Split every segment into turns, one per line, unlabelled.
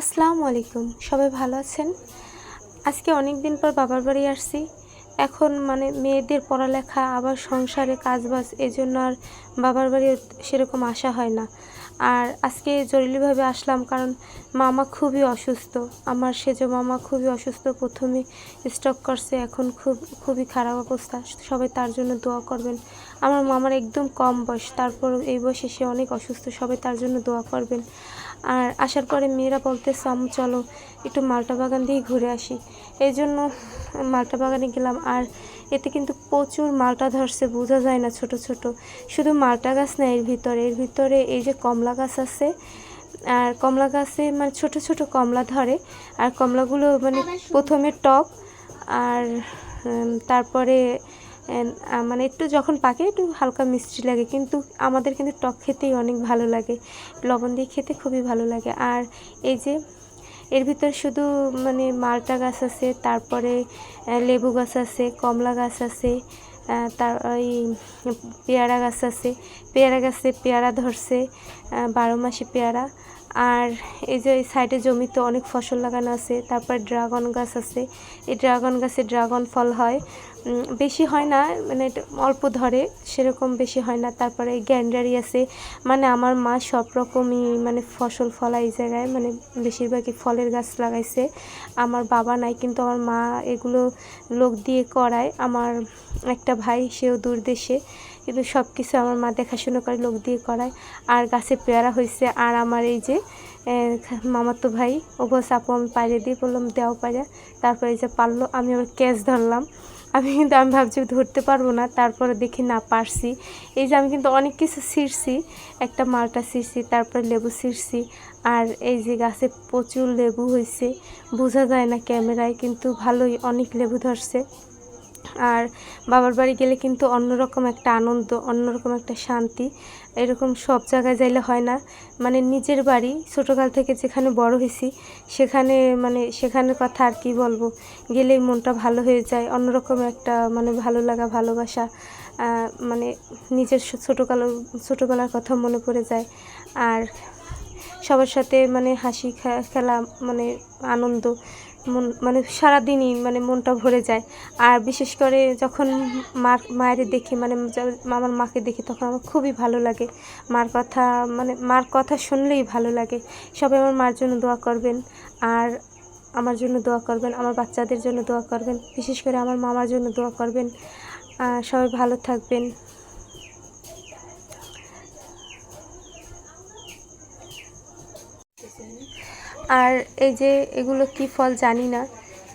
আসসালামু আলাইকুম, সবাই ভালো আছেন? আজকে অনেক দিন পর বাবার বাড়ি আসছি। এখন মেয়েদের পড়ালেখা আবার সংসারে কাজবাজ এজন্য আর বাবার বাড়ি সেরকম আসা হয় না। আর আজকে জরুরিভাবে আসলাম কারণ মামা খুবই অসুস্থ। আমার সেজো মামা খুবই অসুস্থ। ১ম এ স্ট্রোক করছে, এখন খুবই খারাপ অবস্থা। সবাই তার জন্য দোয়া করবেন। আমার মামার একদম কম বয়স, তারপরও এই বয়সে সে অনেক অসুস্থ। সবাই তার জন্য দোয়া করবেন। আর আসার পরে মেয়েরা বলতেছে, আম্মু চলো একটু মালটা বাগান দিয়ে ঘুরে আসি। এই জন্য মালটা বাগানে গেলাম। আর এতে কিন্তু প্রচুর মালটা ধরছে, বোঝা যায় না। ছোট ছোট শুধু মালটা গাছ না, এর ভিতরে এই যে কমলা গাছ আছে। আর কমলা গাছে ছোট ছোট কমলা ধরে। আর কমলাগুলো প্রথমে টক, আর তারপরে একটু যখন পাকে একটু হালকা মিষ্টি লাগে, কিন্তু আমাদের কিন্তু টক খেতেই অনেক ভালো লাগে, লবণ দিয়ে খেতে খুবই ভালো লাগে। আর এই যে এর ভিতর শুধু মালটা গাছ আছে, তারপরে লেবু গাছ আছে, কমলা গাছ আছে, তার ওই পেয়ারা গাছ আছে। পেয়ারা গাছে পেয়ারা ধরছে, 12 মাসি পেয়ারা। আর এই যে এই সাইডে জমিতে অনেক ফসল লাগানো আছে। তারপর ড্রাগন গাছ আছে। এই ড্রাগন গাছে ড্রাগন ফল হয়, বেশি হয় না, এটা অল্প ধরে, সেরকম বেশি হয় না। তারপরে গ্যান্ডারি আছে। আমার মা সব রকমই ফসল ফলায় এই জায়গায়, বেশিরভাগই ফলের গাছ লাগাইছে। আমার বাবা নাই, কিন্তু আমার মা এগুলো লোক দিয়ে করায়। আমার একটা ভাই, সেও দূর দেশে, কিন্তু সব কিছু আমার মা দেখাশুনো করে, লোক দিয়ে করায়। আর গাছে পেয়ারা হয়েছে। আর আমার এই যে মামাতো ভাই, ও বলছে আপু আমি পাইরে দিয়ে, বললাম দেও পাইরা। তারপরে এই যে পারলো, আমি আবার ক্যাচ ধরলাম। আমি ভাবছি ধরতে পারবো না, তারপরে দেখি না পারছি। এই যে আমি কিন্তু অনেক কিছু ছিঁড়ছি, একটা মালটা ছিঁড়ছি, তারপরে লেবু ছিঁড়ছি। আর এই যে গাছে প্রচুর লেবু হয়েছে, বোঝা যায় না ক্যামেরায়, কিন্তু ভালোই অনেক লেবু ধরছে। আর বাবার বাড়ি গেলে কিন্তু অন্যরকম একটা আনন্দ, অন্যরকম একটা শান্তি। এরকম সব জায়গায় যাইলে হয় না। নিজের বাড়ি, ছোটোকাল থেকে যেখানে বড় হয়েছি, সেখানের কথা আর কি বলবো। গেলেই মনটা ভালো হয়ে যায়, অন্যরকম একটা ভালো লাগা, ভালোবাসা। নিজের ছোটোবেলার কথা মনে পড়ে যায়। আর সবার সাথে হাসি খেলা, আনন্দ, সারাদিনই মনটা ভরে যায়। আর বিশেষ করে যখন মায়ের দেখি, আমার মাকে দেখি, তখন আমার খুবই ভালো লাগে। মার কথা শুনলেই ভালো লাগে। সবাই আমার মার জন্য দোয়া করবেন, আর আমার জন্য দোয়া করবেন, আমার বাচ্চাদের জন্য দোয়া করবেন, বিশেষ করে আমার মামার জন্য দোয়া করবেন। সবাই ভালো থাকবেন। আর এই যে এগুলো কি ফল জানি না,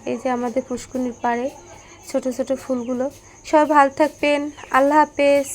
এই যে আমাদের পুষ্কুনির পাড়ে ছোট ছোট ফুলগুলো। সবাই ভালো থাকবেন। আল্লাহ হাফেজ।